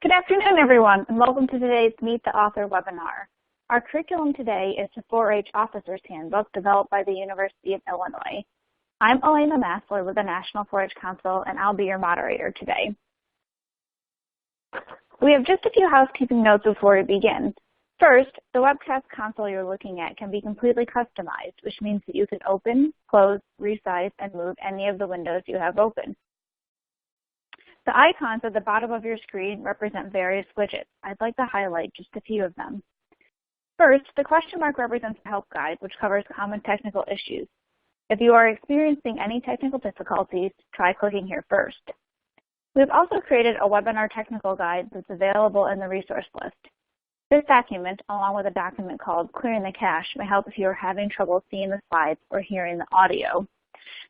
Good afternoon, everyone, and welcome to today's Meet the Author webinar. Our curriculum today is the 4-H Officers Handbook developed by the University of Illinois. I'm Elena Massler with the National 4-H Council, and I'll be your moderator today. We have just a few housekeeping notes before we begin. First, the webcast console you're looking at can be completely customized, which means that you can open, close, resize, and move any of the windows you have open. The icons at the bottom of your screen represent various widgets. I'd like to highlight just a few of them. First, the question mark represents the help guide, which covers common technical issues. If you are experiencing any technical difficulties, try clicking here first. We've also created a webinar technical guide that's available in the resource list. This document, along with a document called Clearing the Cache, may help if you are having trouble seeing the slides or hearing the audio.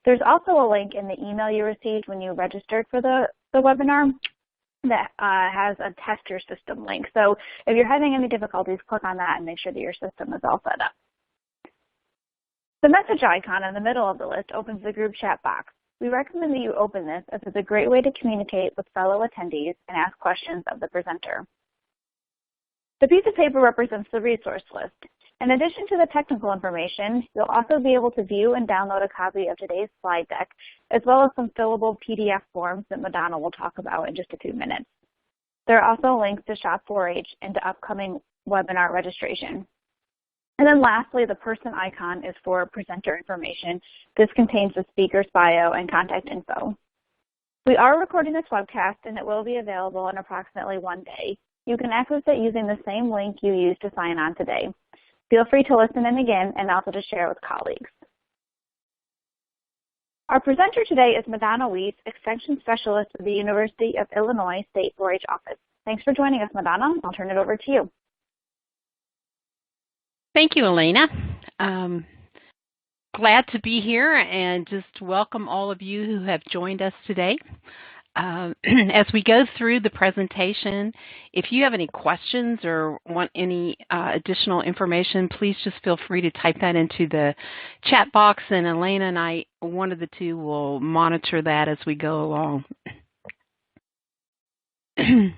There's also a link in the email you received when you registered for the webinar that has a test your system link. So if you're having any difficulties, click on that and make sure that your system is all set up. The message icon in the middle of the list opens the group chat box. We recommend that you open this as it's a great way to communicate with fellow attendees and ask questions of the presenter. The piece of paper represents the resource list. In addition to the technical information, you'll also be able to view and download a copy of today's slide deck, as well as some fillable PDF forms that Madonna will talk about in just a few minutes. There are also links to Shop 4-H and to upcoming webinar registration. And then lastly, the person icon is for presenter information. This contains the speaker's bio and contact info. We are recording this webcast, and it will be available in approximately 1 day. You can access it using the same link you used to sign on today. Feel free to listen in again and also to share with colleagues. Our presenter today is Madonna Weiss, Extension Specialist at the University of Illinois State 4-H Office. Thanks for joining us, Madonna. I'll turn it over to you. Thank you, Elena. Glad to be here and just welcome all of you who have joined us today. As we go through the presentation, if you have any questions or want any additional information, please just feel free to type that into the chat box, and Elena and I, one of the two, will monitor that as we go along. We're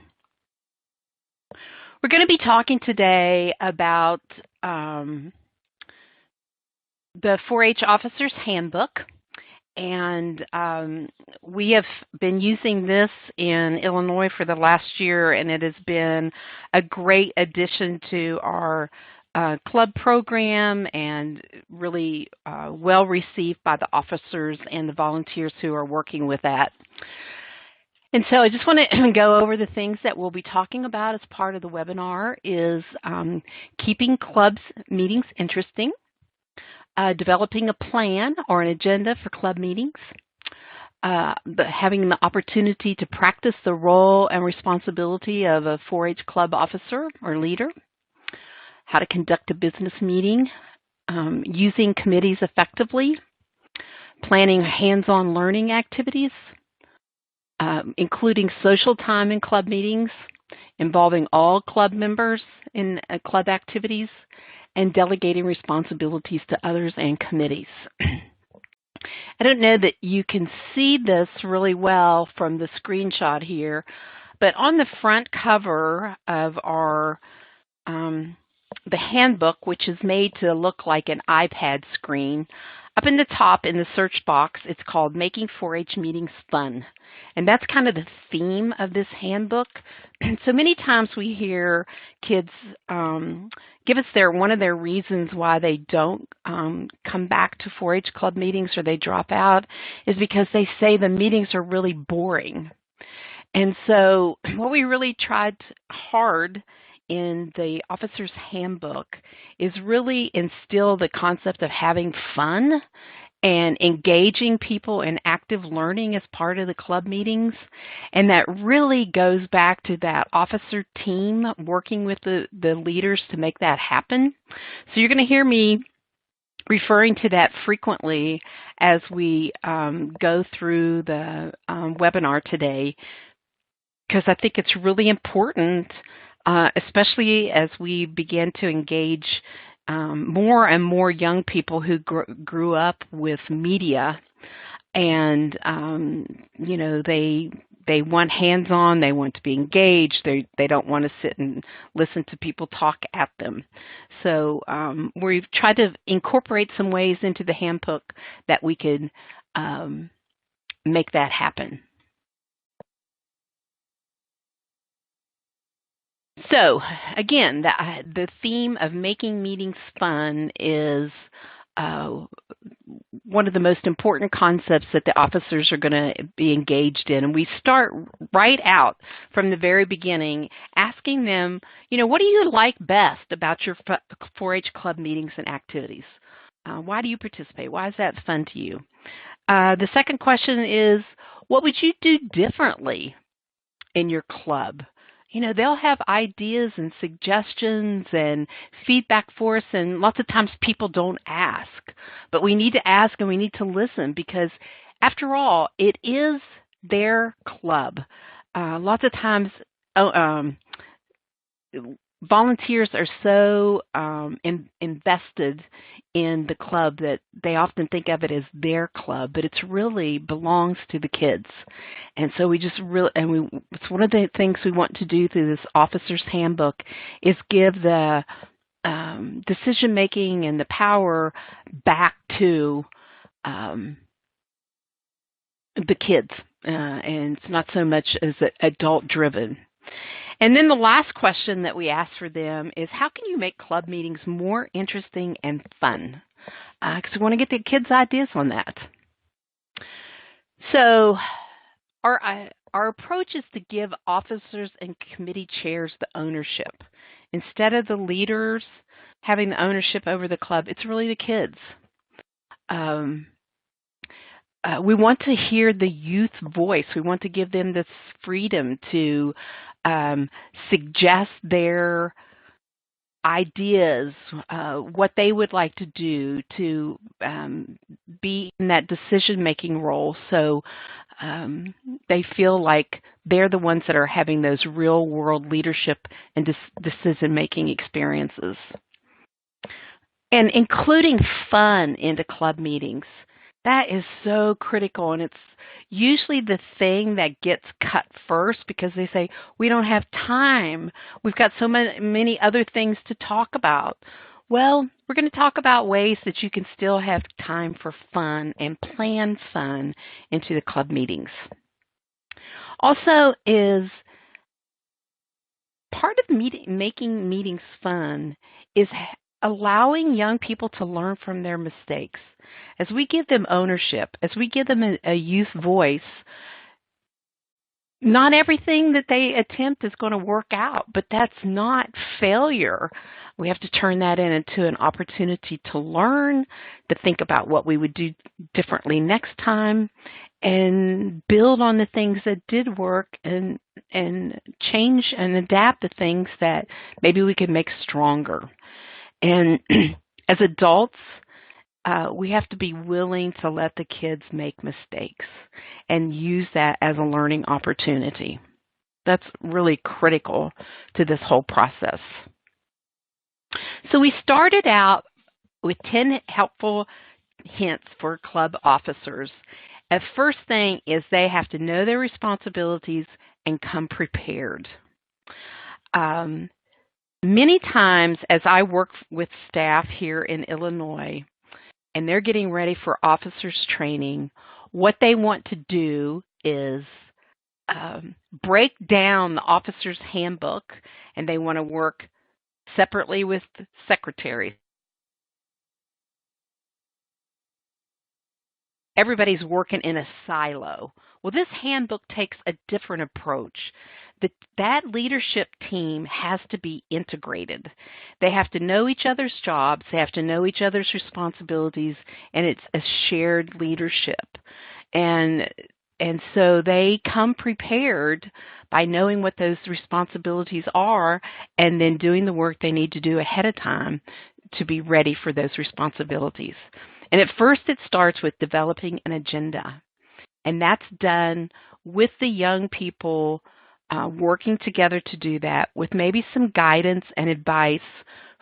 going to be talking today about the 4-H Officers Handbook. And we have been using this in Illinois for the last year, and it has been a great addition to our club program and really well received by the officers and the volunteers who are working with that. And so I just want to go over the things that we'll be talking about as part of the webinar is keeping clubs meetings interesting, developing a plan or an agenda for club meetings, having the opportunity to practice the role and responsibility of a 4-H club officer or leader, how to conduct a business meeting, using committees effectively, planning hands-on learning activities, including social time in club meetings, involving all club members in club activities, and delegating responsibilities to others and committees. I don't know that you can see this really well from the screenshot here, but on the front cover of our the handbook, which is made to look like an iPad screen, up in the top in the search box, it's called Making 4-H Meetings Fun. And that's kind of the theme of this handbook. So many times we hear kids give us one of their reasons why they don't come back to 4-H club meetings or they drop out is because they say the meetings are really boring. And so what we really tried hard in the Officers Handbook is really instill the concept of having fun and engaging people in active learning as part of the club meetings. And that really goes back to that officer team working with the leaders to make that happen. So you're going to hear me referring to that frequently as we go through the webinar today, because I think it's really important, especially as we begin to engage more and more young people who grew up with media, and you know, they they want hands-on, they want to be engaged, they don't want to sit and listen to people talk at them. So we've tried to incorporate some ways into the handbook that we could make that happen. So again, the theme of making meetings fun is one of the most important concepts that the officers are going to be engaged in. And we start right out from the very beginning asking them, what do you like best about your 4-H club meetings and activities? Why do you participate? Why is that fun to you? The second question is, what would you do differently in your club? They'll have ideas and suggestions and feedback for us, and lots of times people don't ask. But we need to ask and we need to listen because, after all, it is their club. Lots of times volunteers are so invested in the club that they often think of it as their club, but it really belongs to the kids. And so it's one of the things we want to do through this Officers Handbook is give the decision making and the power back to the kids, and it's not so much as adult driven. And then the last question that we ask for them is, how can you make club meetings more interesting and fun? Because we want to get the kids' ideas on that. So our approach is to give officers and committee chairs the ownership. Instead of the leaders having the ownership over the club, it's really the kids. We want to hear the youth voice. We want to give them this freedom to suggest their ideas, what they would like to do to be in that decision-making role, so they feel like they're the ones that are having those real-world leadership and decision-making experiences. And including fun into club meetings, that is so critical, and it's usually the thing that gets cut first because they say, we don't have time. We've got so many other things to talk about. Well, we're going to talk about ways that you can still have time for fun and plan fun into the club meetings. Also is part of making meetings fun is allowing young people to learn from their mistakes. As we give them ownership, as we give them a youth voice, not everything that they attempt is going to work out, but that's not failure. We have to turn that into an opportunity to learn, to think about what we would do differently next time, and build on the things that did work and change and adapt the things that maybe we could make stronger. And as adults, we have to be willing to let the kids make mistakes and use that as a learning opportunity. That's really critical to this whole process. So we started out with 10 helpful hints for club officers. The first thing is they have to know their responsibilities and come prepared. Many times as I work with staff here in Illinois, and they're getting ready for officers training, what they want to do is break down the Officers Handbook, and they want to work separately with the secretaries. Everybody's working in a silo. Well, this handbook takes a different approach. That leadership team has to be integrated. They have to know each other's jobs, they have to know each other's responsibilities, and it's a shared leadership. And so they come prepared by knowing what those responsibilities are and then doing the work they need to do ahead of time to be ready for those responsibilities. And at first it starts with developing an agenda. And that's done with the young people working together to do that, with maybe some guidance and advice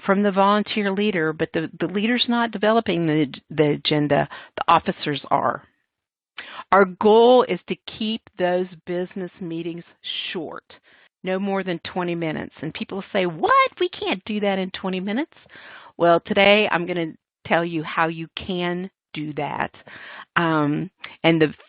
from the volunteer leader, but the leader's not developing the agenda, the officers are. Our goal is to keep those business meetings short, no more than 20 minutes. And people say, what? We can't do that in 20 minutes. Well, today I'm going to tell you how you can do that. And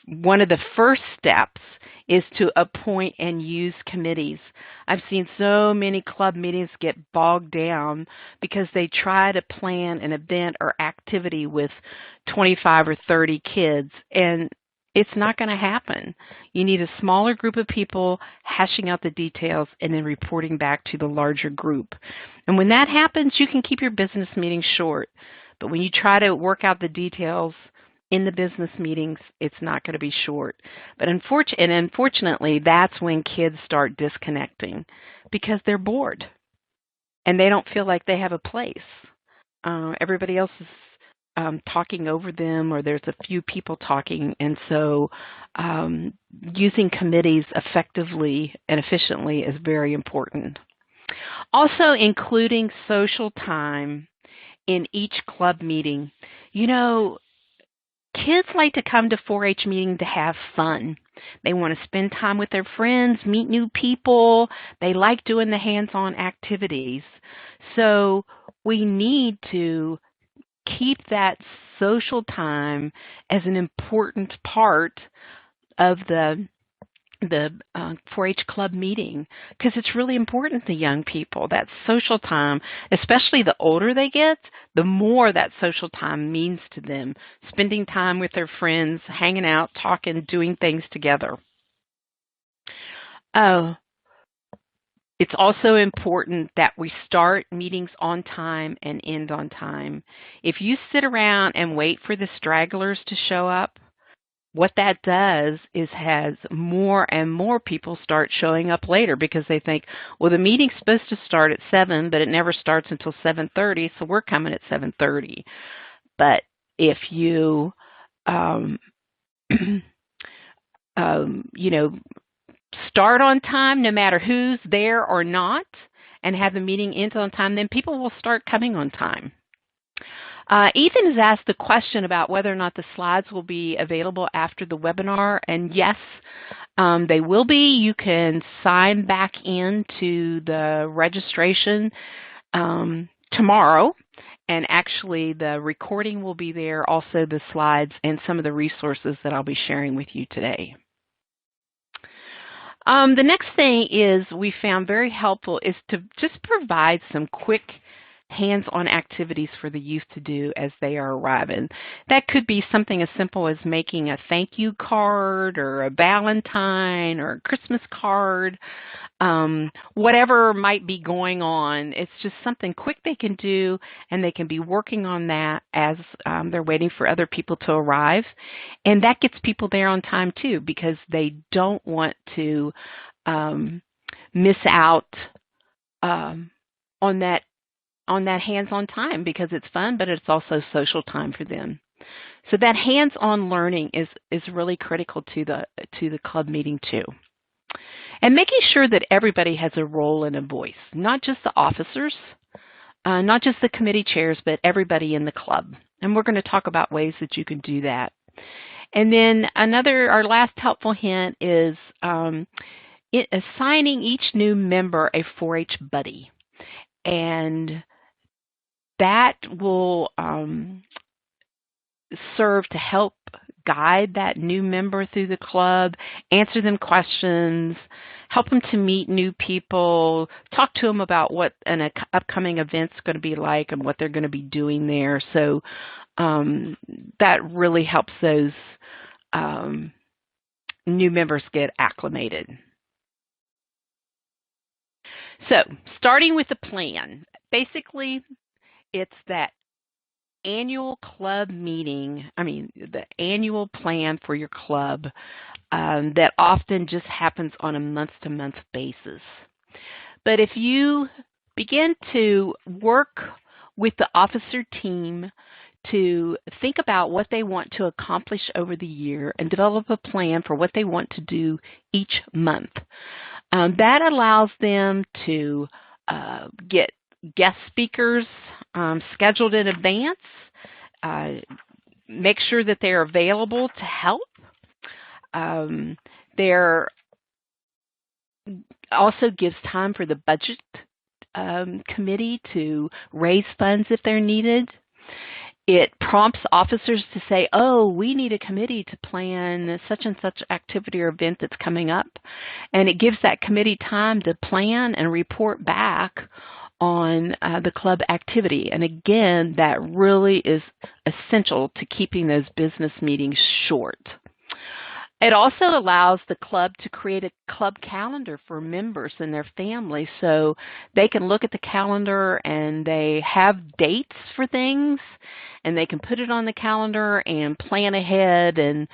one of the first steps is to appoint and use committees. I've seen so many club meetings get bogged down because they try to plan an event or activity with 25 or 30 kids, and it's not going to happen. You need a smaller group of people hashing out the details and then reporting back to the larger group. And when that happens, you can keep your business meetings short. But when you try to work out the details in the business meetings, it's not going to be short. But unfortunately, that's when kids start disconnecting because they're bored and they don't feel like they have a place. Everybody else is talking over them, or there's a few people talking, and so using committees effectively and efficiently is very important. Also, including social time in each club meeting. You know, kids like to come to 4-H meeting to have fun. They want to spend time with their friends, meet new people. They like doing the hands-on activities. So we need to keep that social time as an important part of the 4-H club meeting, because it's really important to young people, that social time, especially the older they get, the more that social time means to them, spending time with their friends, hanging out, talking, doing things together. It's also important that we start meetings on time and end on time. If you sit around and wait for the stragglers to show up, what that does is has more and more people start showing up later because they think, well, the meeting's supposed to start at 7, but it never starts until 7:30, so we're coming at 7:30. But if you, start on time, no matter who's there or not, and have the meeting end on time, then people will start coming on time. Ethan has asked the question about whether or not the slides will be available after the webinar, and yes, they will be. You can sign back into the registration tomorrow, and actually the recording will be there, also the slides and some of the resources that I'll be sharing with you today. The next thing is we found very helpful is to just provide some quick hands-on activities for the youth to do as they are arriving. That could be something as simple as making a thank you card or a Valentine or a Christmas card, whatever might be going on. It's just something quick they can do, and they can be working on that as they're waiting for other people to arrive. And that gets people there on time too, because they don't want to miss out on that hands-on time, because it's fun, but it's also social time for them. So that hands-on learning is really critical to the club meeting too. And making sure that everybody has a role and a voice, not just the officers, not just the committee chairs, but everybody in the club. And we're going to talk about ways that you can do that. And then our last helpful hint is assigning each new member a 4-H buddy. And that will serve to help guide that new member through the club, answer them questions, help them to meet new people, talk to them about what an upcoming event's going to be like and what they're going to be doing there. So that really helps those new members get acclimated. So starting with the plan, basically it's that annual club meeting, the annual plan for your club that often just happens on a month-to-month basis. But if you begin to work with the officer team to think about what they want to accomplish over the year and develop a plan for what they want to do each month, that allows them to get guest speakers scheduled in advance, make sure that they're available to help, There also gives time for the budget committee to raise funds if they're needed. It prompts officers to say, oh, we need a committee to plan such and such activity or event that's coming up. And it gives that committee time to plan and report back on the club activity. And again, that really is essential to keeping those business meetings short. It also allows the club to create a club calendar for members and their families, so they can look at the calendar and they have dates for things, and they can put it on the calendar and plan ahead. And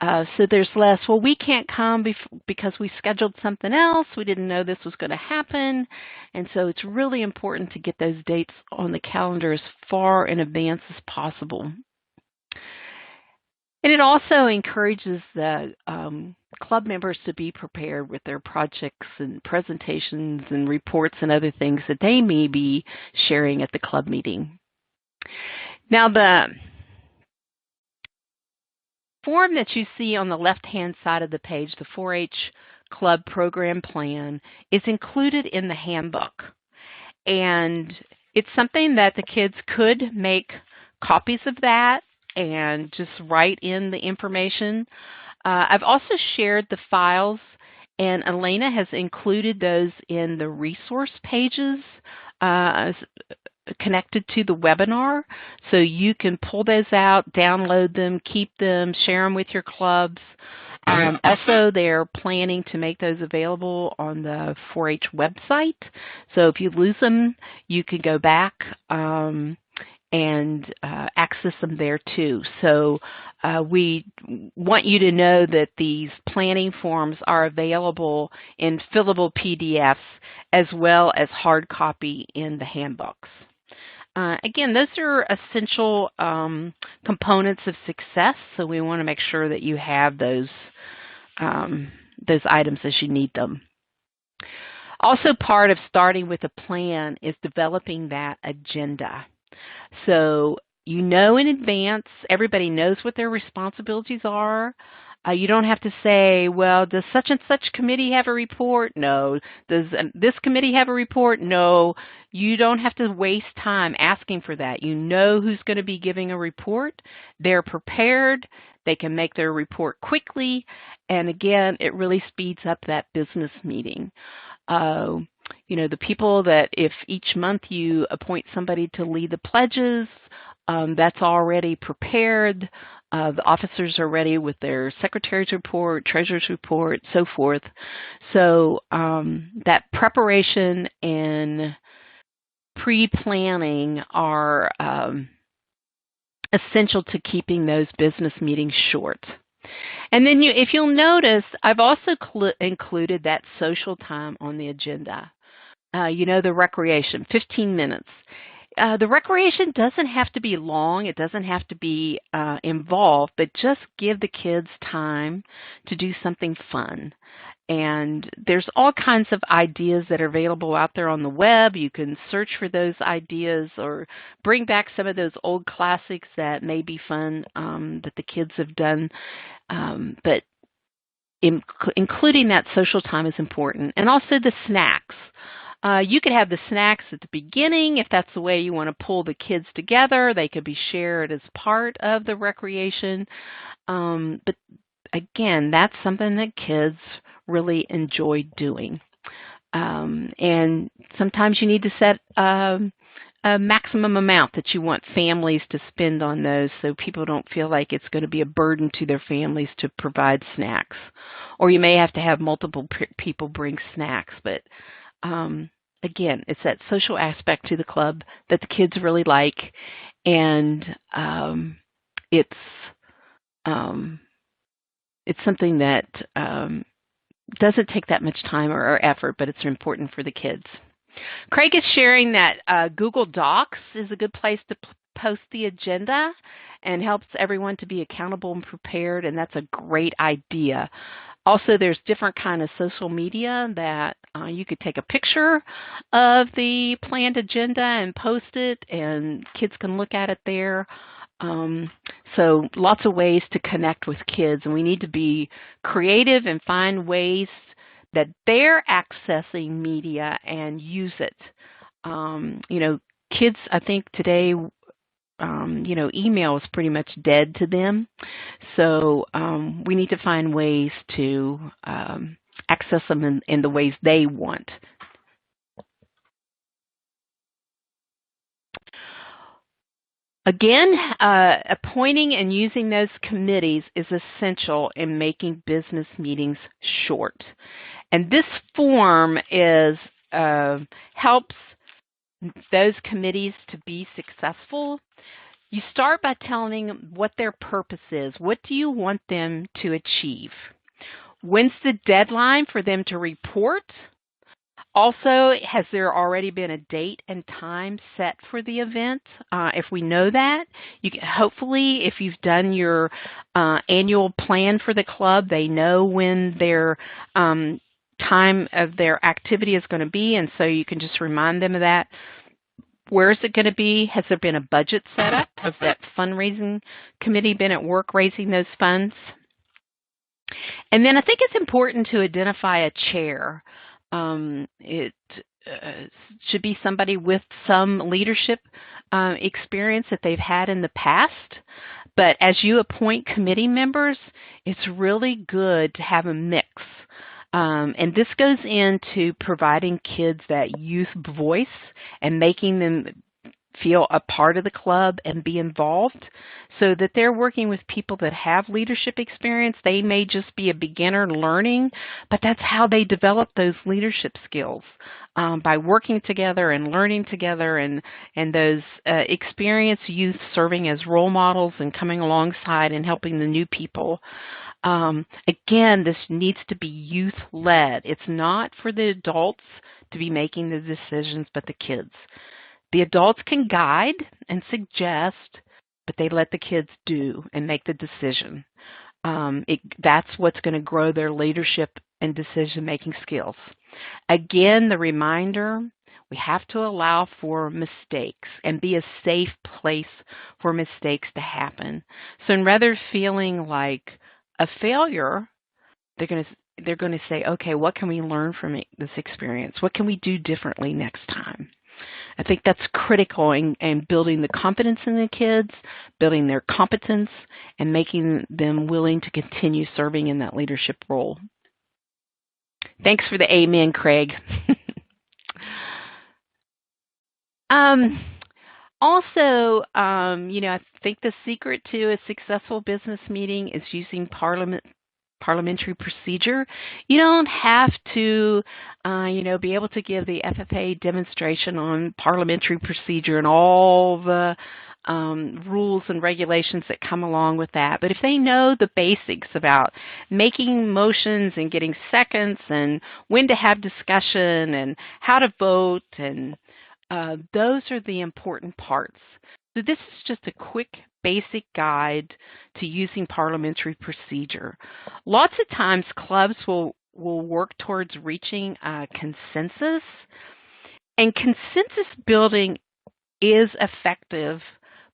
so there's less, well, we can't come because we scheduled something else. We didn't know this was going to happen. And so it's really important to get those dates on the calendar as far in advance as possible. And it also encourages the club members to be prepared with their projects and presentations and reports and other things that they may be sharing at the club meeting. Now, the form that you see on the left-hand side of the page, the 4-H Club Program Plan, is included in the handbook. And it's something that the kids could make copies of that and just write in the information. I've also shared the files, and Elena has included those in the resource pages connected to the webinar. So you can pull those out, download them, keep them, share them with your clubs. Also, they're planning to make those available on the 4-H website. So if you lose them, you can go back and access them there too. So we want you to know that these planning forms are available in fillable PDFs as well as hard copy in the handbooks. Again, those are essential components of success, so we want to make sure that you have those items as you need them. Also, part of starting with a plan is developing that agenda. So you know in advance, everybody knows what their responsibilities are. You don't have to say, well, does such and such committee have a report? No. Does this committee have a report? No. You don't have to waste time asking for that. You know who's going to be giving a report. They're prepared. They can make their report quickly. And again, it really speeds up that business meeting. You know, the people that if each month you appoint somebody to lead the pledges, that's already prepared. The officers are ready with their secretary's report, treasurer's report, so forth. So that preparation and pre-planning are essential to keeping those business meetings short. And then if you'll notice, I've also included that social time on the agenda. You know, the recreation, 15 minutes. The recreation doesn't have to be long. It doesn't have to be involved, but just give the kids time to do something fun. And there's all kinds of ideas that are available out there on the web. You can search for those ideas or bring back some of those old classics that may be fun that the kids have done. But including that social time is important. And also the snacks. You could have the snacks at the beginning if that's the way you want to pull the kids together. They could be shared as part of the recreation. But again, that's something that kids really enjoy doing. And sometimes you need to set a maximum amount that you want families to spend on those so people don't feel like it's going to be a burden to their families to provide snacks. Or you may have to have multiple people bring snacks, but again, it's that social aspect to the club that the kids really like, and it's something that doesn't take that much time or effort, but it's important for the kids. Craig is sharing that Google Docs is a good place to post the agenda and helps everyone to be accountable and prepared, and that's a great idea. Also, there's different kind of social media that you could take a picture of the planned agenda and post it, and kids can look at it there. So lots of ways to connect with kids, and we need to be creative and find ways that they're accessing media and use it. Kids, I think today, email is pretty much dead to them. So we need to find ways to access them in the ways they want. Again, appointing and using those committees is essential in making business meetings short. And this form helps those committees to be successful. You start by telling them what their purpose is. What do you want them to achieve? When's the deadline for them to report? Also, has there already been a date and time set for the event? If we know that, hopefully if you've done your annual plan for the club, they know when their time of their activity is going to be, and so you can just remind them of that. Where is it going to be? Has there been a budget set up? Has that fundraising committee been at work raising those funds? And then I think it's important to identify a chair. It should be somebody with some leadership experience that they've had in the past. But as you appoint committee members, it's really good to have a mix. And this goes into providing kids that youth voice and making them feel a part of the club and be involved, so that they're working with people that have leadership experience. They may just be a beginner learning, but that's how they develop those leadership skills, by working together and learning together, and those experienced youth serving as role models and coming alongside and helping the new people. Again, this needs to be youth-led. It's not for the adults to be making the decisions, but the kids. The adults can guide and suggest, but they let the kids do and make the decision. That's what's going to grow their leadership and decision-making skills. Again, the reminder, we have to allow for mistakes and be a safe place for mistakes to happen. So rather than feeling like a failure, they're going to say, okay, what can we learn from this experience? What can we do differently next time? I think that's critical in building the confidence in the kids, building their competence, and making them willing to continue serving in that leadership role. Thanks for the amen, Craig. Also, I think the secret to a successful business meeting is using parliamentary procedure. You don't have to, be able to give the FFA demonstration on parliamentary procedure and all the rules and regulations that come along with that. But if they know the basics about making motions and getting seconds and when to have discussion and how to vote, and those are the important parts. So this is just a quick basic guide to using parliamentary procedure. Lots of times clubs will work towards reaching a consensus, and consensus building is effective,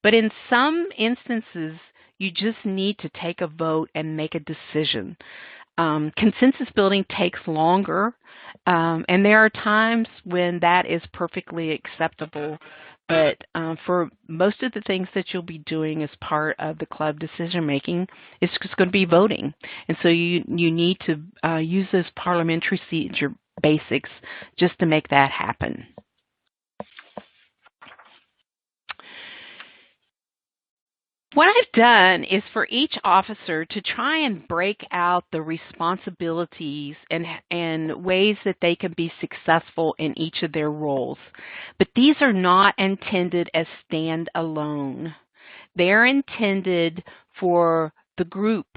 but in some instances you just need to take a vote and make a decision. Consensus building takes longer, and there are times when that is perfectly acceptable. But for most of the things that you'll be doing as part of the club decision making, it's just going to be voting. And so you need to use those parliamentary procedure basics just to make that happen. What I've done is for each officer to try and break out the responsibilities and ways that they can be successful in each of their roles. But these are not intended as standalone. They're intended for the group,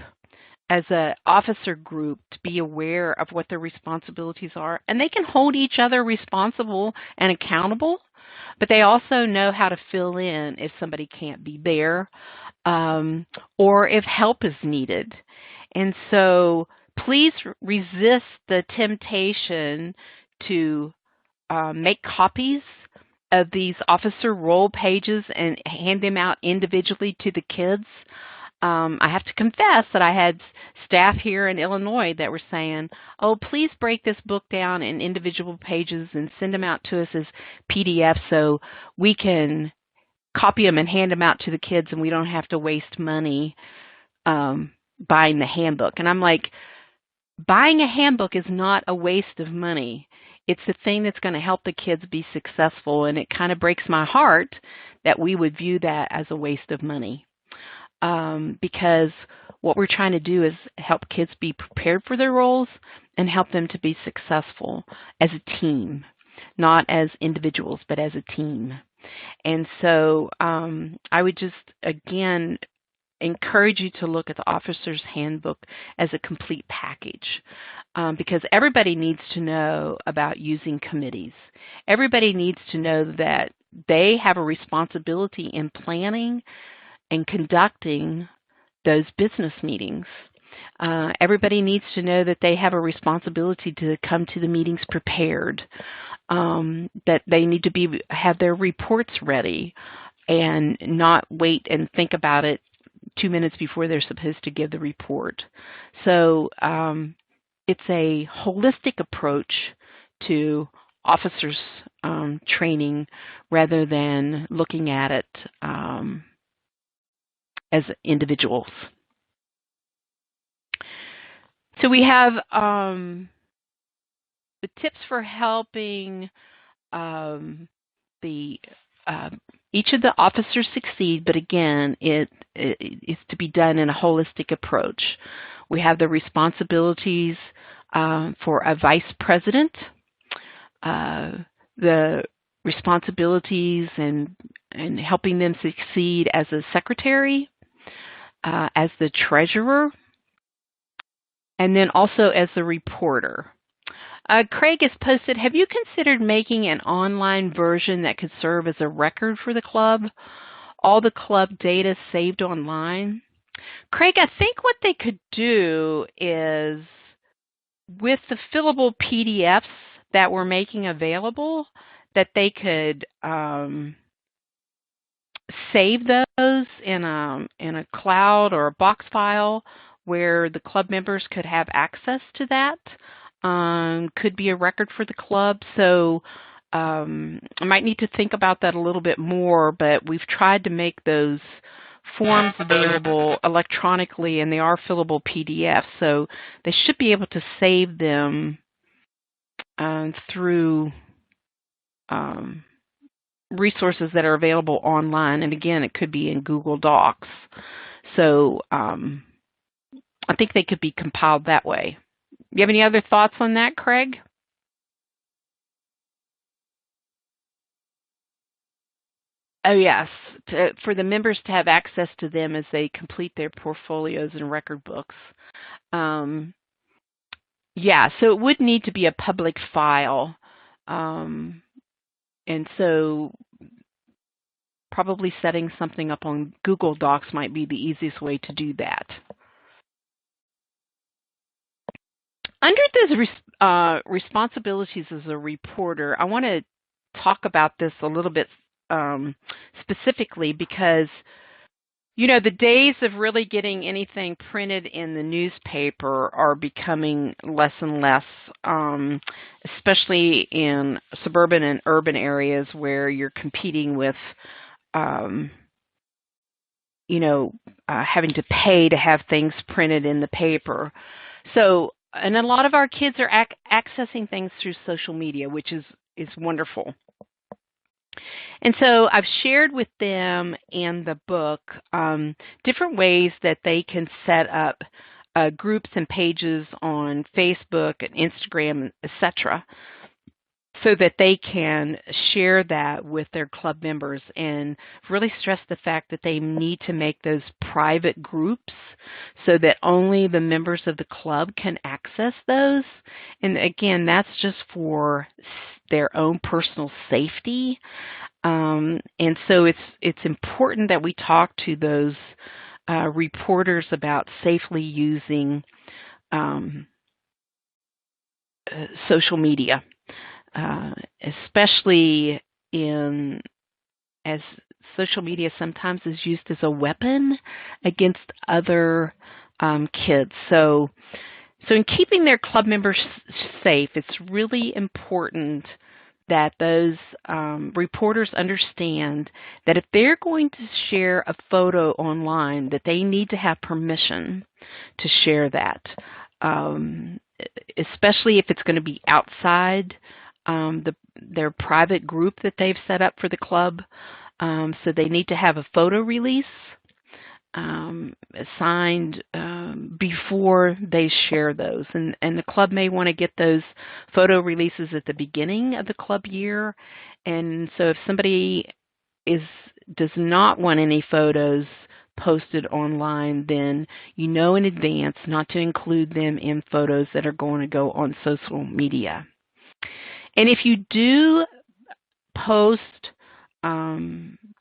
as an officer group, to be aware of what their responsibilities are. And they can hold each other responsible and accountable, but they also know how to fill in if somebody can't be there, or if help is needed. And so please resist the temptation to make copies of these officer role pages and hand them out individually to the kids. I have to confess that I had staff here in Illinois that were saying, oh, please break this book down in individual pages and send them out to us as PDFs so we can copy them and hand them out to the kids and we don't have to waste money buying the handbook. And I'm like, buying a handbook is not a waste of money. It's the thing that's going to help the kids be successful, and it kind of breaks my heart that we would view that as a waste of money. Because what we're trying to do is help kids be prepared for their roles and help them to be successful as a team, not as individuals, but as a team. And so I would just, again, encourage you to look at the Officers Handbook as a complete package because everybody needs to know about using committees. Everybody needs to know that they have a responsibility in planning and conducting those business meetings. Everybody needs to know that they have a responsibility to come to the meetings prepared, that they need to have their reports ready and not wait and think about it 2 minutes before they're supposed to give the report. So it's a holistic approach to officers training rather than looking at it as individuals. So we have the tips for helping each of the officers succeed, but again, it is to be done in a holistic approach. We have the responsibilities for a vice president, the responsibilities and helping them succeed as a secretary, as the treasurer, and then also as the reporter. Craig has posted, have you considered making an online version that could serve as a record for the club? All the club data saved online? Craig, I think what they could do is with the fillable PDFs that we're making available, that they could save those in a cloud or a box file where the club members could have access to that. Could be a record for the club. So I might need to think about that a little bit more, but we've tried to make those forms available electronically, and they are fillable PDFs, so they should be able to save them through resources that are available online. And again, it could be in Google Docs. So I think they could be compiled that way. You have any other thoughts on that, Craig? Oh, yes, for the members to have access to them as they complete their portfolios and record books. Yeah, so it would need to be a public file. And so probably setting something up on Google Docs might be the easiest way to do that. Under those responsibilities as a reporter, I want to talk about this a little bit specifically because, you know, the days of really getting anything printed in the newspaper are becoming less and less, especially in suburban and urban areas where you're competing with, having to pay to have things printed in the paper. So, and a lot of our kids are accessing things through social media, which is wonderful. And so I've shared with them in the book different ways that they can set up groups and pages on Facebook and Instagram, etc., so that they can share that with their club members and really stress the fact that they need to make those private groups so that only the members of the club can access those. And again, that's just for their own personal safety. And so it's important that we talk to those reporters about safely using social media. Especially as social media sometimes is used as a weapon against other kids. So in keeping their club members safe, it's really important that those reporters understand that if they're going to share a photo online, that they need to have permission to share that, especially if it's going to be outside their private group that they've set up for the club. So they need to have a photo release signed before they share those. And the club may want to get those photo releases at the beginning of the club year. And so if somebody does not want any photos posted online, then you know in advance not to include them in photos that are going to go on social media. And if you do post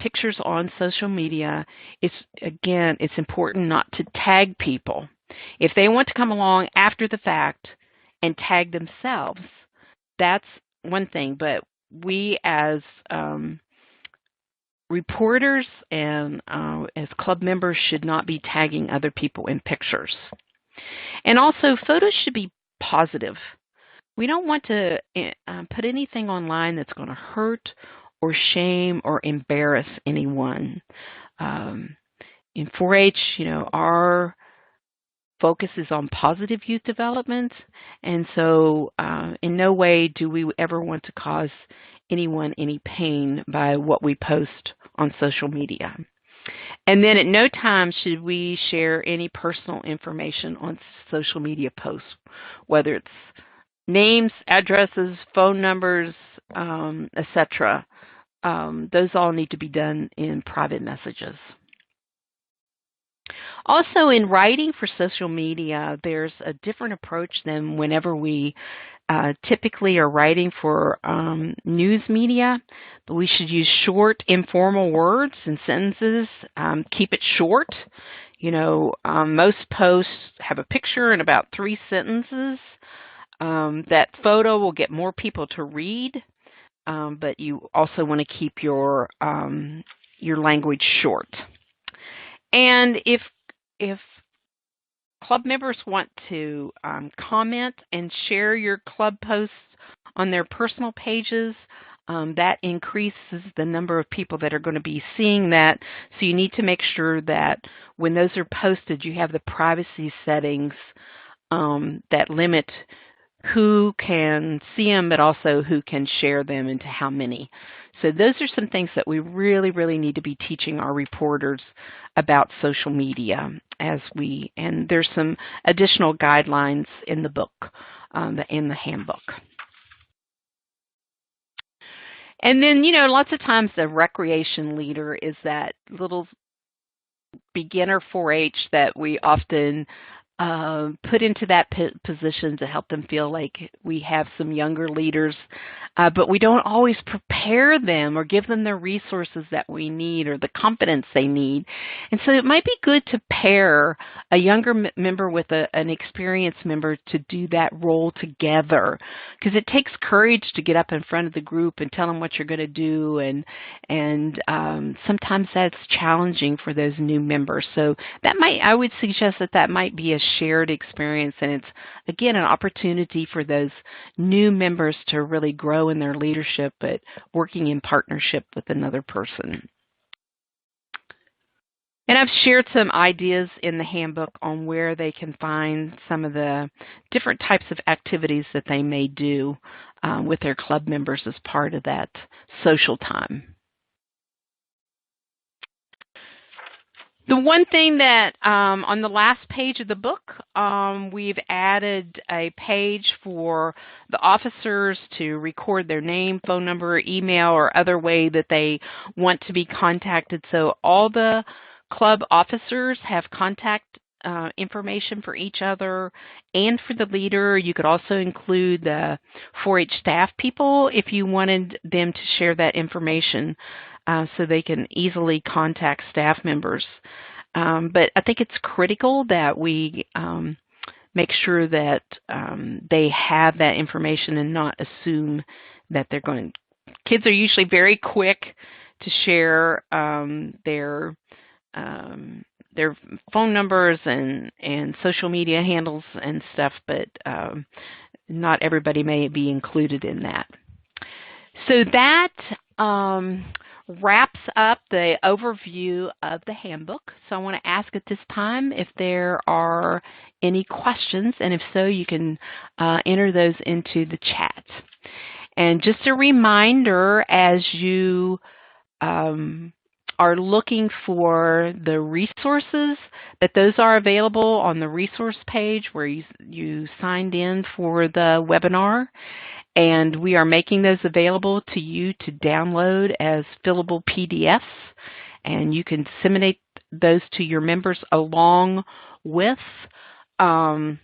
pictures on social media, it's important not to tag people. If they want to come along after the fact and tag themselves, that's one thing. But we as reporters and as club members should not be tagging other people in pictures. And also, photos should be positive. We don't want to put anything online that's going to hurt or shame or embarrass anyone. In 4-H, our focus is on positive youth development, and so in no way do we ever want to cause anyone any pain by what we post on social media. And then at no time should we share any personal information on social media posts, whether it's names, addresses, phone numbers, etc. Those all need to be done in private messages. Also, in writing for social media, there's a different approach than whenever we typically are writing for news media. We should use short, informal words and sentences. Keep it short. Most posts have a picture and about 3 sentences. That photo will get more people to read, but you also want to keep your language short. And if club members want to comment and share your club posts on their personal pages, that increases the number of people that are going to be seeing that. So you need to make sure that when those are posted, you have the privacy settings that limit who can see them, but also who can share them and to how many. So those are some things that we really, really need to be teaching our reporters about social media and there's some additional guidelines in the book, in the handbook. And then, lots of times the recreation leader is that little beginner 4-H that we often put into that position to help them feel like we have some younger leaders, but we don't always prepare them or give them the resources that we need or the confidence they need. And so it might be good to pair a younger member with an experienced member to do that role together, because it takes courage to get up in front of the group and tell them what you're going to do, and sometimes that's challenging for those new members. So I would suggest that might be a shared experience, and it's again an opportunity for those new members to really grow in their leadership, but working in partnership with another person. And I've shared some ideas in the handbook on where they can find some of the different types of activities that they may do with their club members as part of that social time. The one thing that on the last page of the book, we've added a page for the officers to record their name, phone number, email, or other way that they want to be contacted. So all the club officers have contact information for each other and for the leader. You could also include the 4-H staff people if you wanted them to share that information. So they can easily contact staff members. But I think it's critical that we make sure that they have that information and not assume that they're going Kids are usually very quick to share their phone numbers and social media handles and stuff, but not everybody may be included in that. So that wraps up the overview of the handbook. So I want to ask at this time if there are any questions, and if so, you can enter those into the chat. And just a reminder, as you are looking for the resources, that those are available on the resource page where you signed in for the webinar. And we are making those available to you to download as fillable PDFs. And you can disseminate those to your members along with the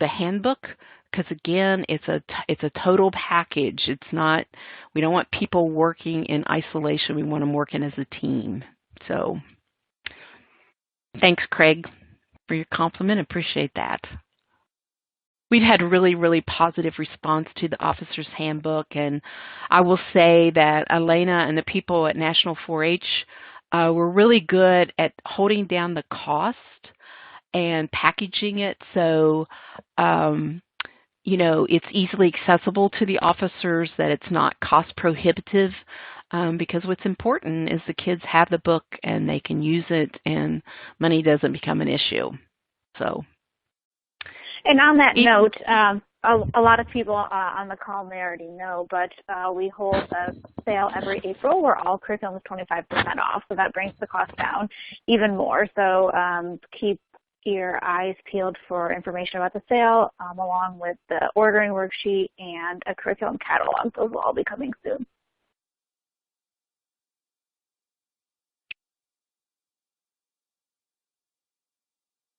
handbook, because again, it's a total package. It's not, we don't want people working in isolation. We want them working as a team. So thanks, Craig, for your compliment. Appreciate that. We've had really, really positive response to the Officers Handbook, and I will say that Elena and the people at National 4-H were really good at holding down the cost and packaging it so you know, it's easily accessible to the officers, that it's not cost prohibitive, because what's important is the kids have the book and they can use it and money doesn't become an issue. So. And on that note, a lot of people on the call may already know, but we hold a sale every April where all curriculum is 25% off, so that brings the cost down even more. So keep your eyes peeled for information about the sale, along with the ordering worksheet and a curriculum catalog. Those will all be coming soon.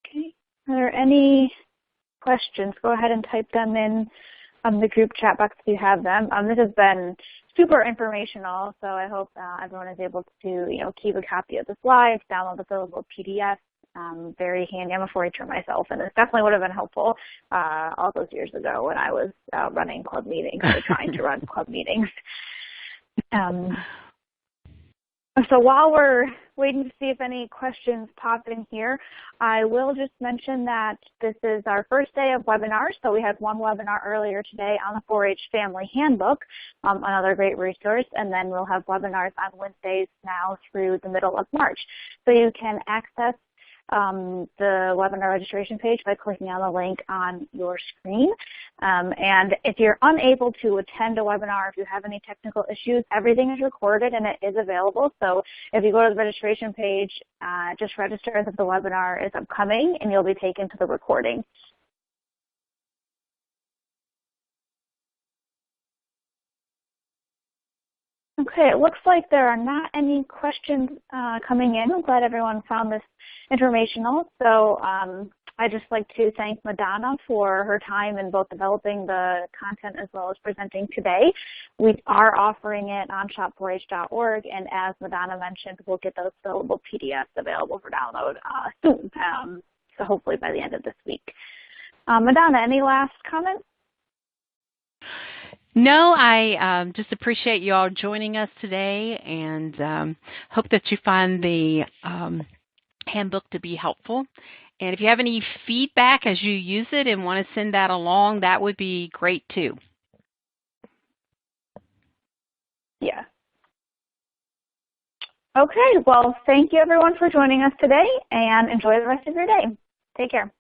Okay, are there any questions? Go ahead and type them in the group chat box if you have them. This has been super informational, so I hope everyone is able to, you know, keep a copy of the slides, download the fillable PDF. Very handy. I'm a 4-H'er myself, and it definitely would have been helpful all those years ago when I was running club meetings or trying to run club meetings. So while we're waiting to see if any questions pop in here, I will just mention that this is our first day of webinars. So we had one webinar earlier today on the 4-H Family Handbook, another great resource, and then we'll have webinars on Wednesdays now through the middle of March. So you can access the webinar registration page by clicking on the link on your screen. And if you're unable to attend a webinar, if you have any technical issues, everything is recorded and it is available. So if you go to the registration page, just register that the webinar is upcoming and you'll be taken to the recording. Okay, it looks like there are not any questions coming in. I'm glad everyone found this informational. So I'd just like to thank Madonna for her time in both developing the content as well as presenting today. We are offering it on shop4h.org, and as Madonna mentioned, we'll get those fillable PDFs available for download soon, so hopefully by the end of this week. Madonna, any last comments? No, I just appreciate you all joining us today, and hope that you find the handbook to be helpful. And if you have any feedback as you use it and want to send that along, that would be great too. Yeah. Okay, well, thank you everyone for joining us today, and enjoy the rest of your day. Take care.